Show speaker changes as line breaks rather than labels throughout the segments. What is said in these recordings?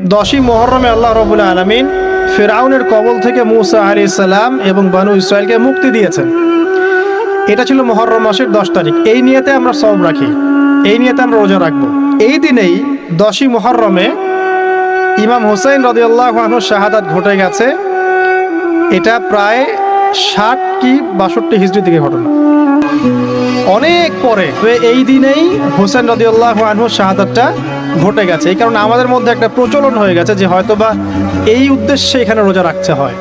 10ই মুহররমে আল্লাহ রাব্বুল আলামিন ফিরআউনের কবল থেকে মূসা আলাইহিস সালাম এবং বনু ইসরাইলকে মুক্তি দিয়েছেন। এটা ছিল মুহররম মাসের 10 তারিখ। এই নিয়তে আমরা সওম রাখি, এই নিয়তে আমরা রোজা রাখবো। এই দিনেই 10ই মুহররমে ইমাম হুসাইন রাদিয়াল্লাহু আনহু শাহাদাত ঘটে গেছে। এটা প্রায় 60 কি 62 হিজরি থেকে ঘটনা, অনেক পরে। এই দিনেই হুসাইন রাদিয়াল্লাহু আনহু শাহাদাতটা ঘটে গেছে। এই কারণে আমাদের মধ্যে একটা প্রচলন হয়ে গেছে যে হয়তোবা এই উদ্দেশ্যে এখানে রোজা রাখতে হয়।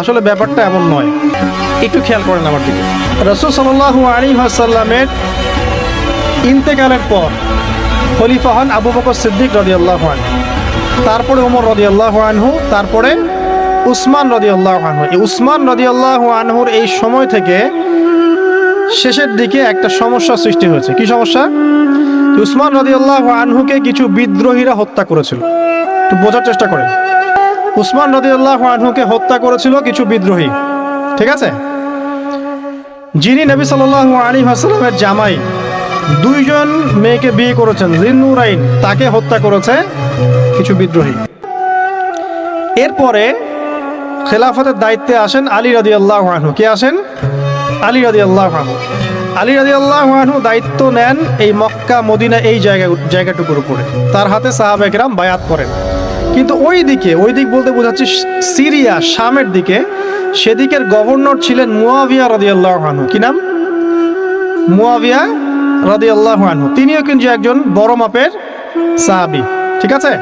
আসলে ব্যাপারটা এমন নয়, একটু খেয়াল করেন আমার দিকে। রাসূল সাল্লাল্লাহু আলাইহি ওয়াসাল্লামের ইন্তেকালের পর খলিফা হন আবু বকর সিদ্দিক রাদিয়াল্লাহু আনহু, তারপরে ওমর রাদিয়াল্লাহু আনহু, তারপরে উসমান রাদিয়াল্লাহু আনহু। এই উসমান রাদিয়াল্লাহু আনহুর এই সময় থেকে শেষের দিকে একটা সমস্যা সৃষ্টি হয়েছে। কি সমস্যা? উসমান রাদিয়াল্লাহু আনহুকে কিছু বিদ্রোহীরা হত্যা করেছিল। একটু বোঝার চেষ্টা করেন। উসমান রাদিয়াল্লাহু আনহুকে হত্যা করেছিল কিছু বিদ্রোহী, ঠিক আছে? যিনি নবী সাল্লাল্লাহু আলাইহি ওয়াসাল্লামের জামাই, 2 জন মেয়েকে বিয়ে করেছেন, জিন্নুরাইন, তাকে হত্যা করেছে কিছু বিদ্রোহী। এরপরে খেলাফতের দায়িত্বে আসেন আলী রাদিয়াল্লাহু আনহু। কে আসেন? আলী রাদিয়াল্লাহু আনহু। আলী রাদিয়াল্লাহু আনহু দায়িত্ব নেন এই মক্কা মদিনা এই জায়গাটুকুর উপরে। তার হাতে সাহাবা একরাম বায়াত করেন। কিন্তু ওই দিক বলতে বোঝাচ্ছি সিরিয়া, শামের দিকে, সেদিকের গভর্নর ছিলেন মুয়াবিয়া রাদিয়াল্লাহু আনহু। কি নাম? মুয়াবিয়া রাদিয়াল্লাহু আনহু। তিনিও কিন্তু একজন বড় মাপের সাহাবী, ঠিক আছে?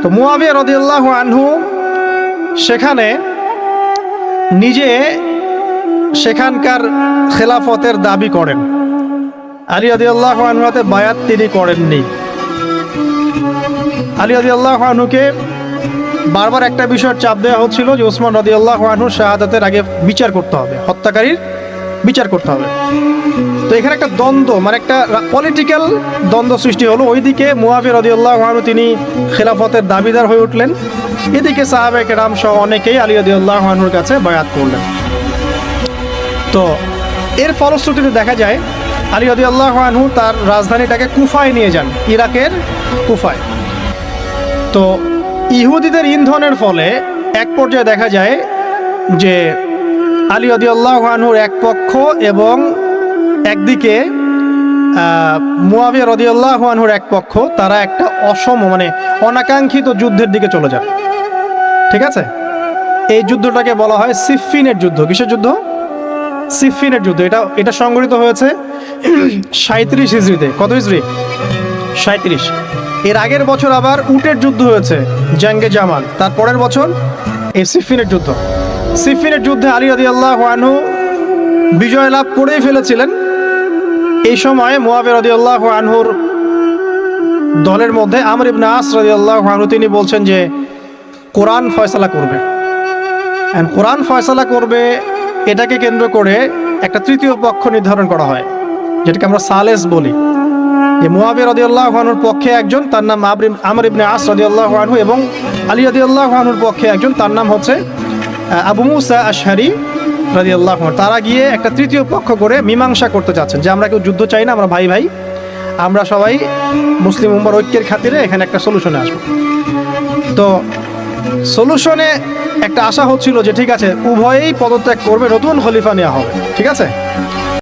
তো মুয়াবিয়া রাদিয়াল্লাহু আনহু সেখানে নিজে সেখানকার খেলাফতের দাবি করেন। আলী রাদিয়াল্লাহু আনহুর হাতে বায়াত তিনি করেননি। আলী রাদিয়াল্লাহু আনহুকে বারবার একটা বিষয়ের চাপ দেওয়া হচ্ছিল যে ওসমান রাদিয়াল্লাহু আনহু শাহাদাতের আগে বিচার করতে হবে, হত্যাকারীর বিচার করতে হবে। তো এখানে একটা দ্বন্দ্ব, মানে একটা পলিটিক্যাল দ্বন্দ্ব সৃষ্টি হলো। ওইদিকে মুয়াবিয়া রাদিয়াল্লাহু আনহু তিনি খেলাফতের দাবিদার হয়ে উঠলেন, এদিকে সাহাবায়ে কেরাম সহ অনেকেই আলী রাদিয়াল্লাহু আনহুর কাছে বায়াত করলেন। তো এর ফলশ্রুতিতে দেখা যায় আলী রাদিয়াল্লাহু আনহু তার রাজধানীটাকে কুফায় নিয়ে যান, ইরাকের কুফায়। তো ইহুদিদের ইন্ধনের ফলে এক পর্যায়ে দেখা যায় যে আলী রাদিয়াল্লাহু আনহুর এক পক্ষ এবং একদিকে মুয়াবিয়া রাদিয়াল্লাহু আনহুর এক পক্ষ, তারা একটা মানে অনাকাঙ্ক্ষিত যুদ্ধের দিকে চলে যান, ঠিক আছে? এই যুদ্ধটাকে বলা হয় সিফফিনের যুদ্ধ। কিসের যুদ্ধ? সিফফিনের যুদ্ধ। এটা সংঘটিত হয়েছে 37 হিজরিতে। কত হিজরি? 37। এর আগের বছর আবার উটের যুদ্ধ হয়েছে, জাঙ্গে জামাল। তার পরের বছর এই সিফফিনের যুদ্ধ। সিফফিনের যুদ্ধে আলী রাদিয়াল্লাহু আনহু বিজয় লাভ করেই ফেলেছিলেন। এই সময় মুয়াবিয়া রাদিয়াল্লাহু আনহুর দলের মধ্যে আমর ইবনে আস রাদিয়াল্লাহু আনহু তিনি বলছেন যে কোরআন ফয়সালা করবে। কোরআন ফয়সালা করবে, এটাকে কেন্দ্র করে একটা তৃতীয় পক্ষ নির্ধারণ করা হয়, যেটাকে আমরা সালেস বলি। যে মুয়াবিয়া রাদিয়াল্লাহু আনহুর পক্ষে একজন, তার নাম আমর ইবনে আস রাদিয়াল্লাহু আনহু, এবং আলী রাদিয়াল্লাহু আনহুর পক্ষে একজন, তার নাম হচ্ছে আবু মুসা আশআরি রাদিয়াল্লাহু আনহু। তারা গিয়ে একটা তৃতীয় পক্ষ করে মীমাংসা করতে চাচ্ছেন যে আমরা কেউ যুদ্ধ চাই না, আমরা ভাই ভাই, আমরা সবাই মুসলিম উম্মার ঐক্যের খাতিরে এখানে একটা সলিউশনে আসবো। তো সলিউশনে একটা আশা হচ্ছিল যে ঠিক আছে উভয়েই পদত্যাগ করবে, নতুন খলিফা নেওয়া হবে, ঠিক আছে?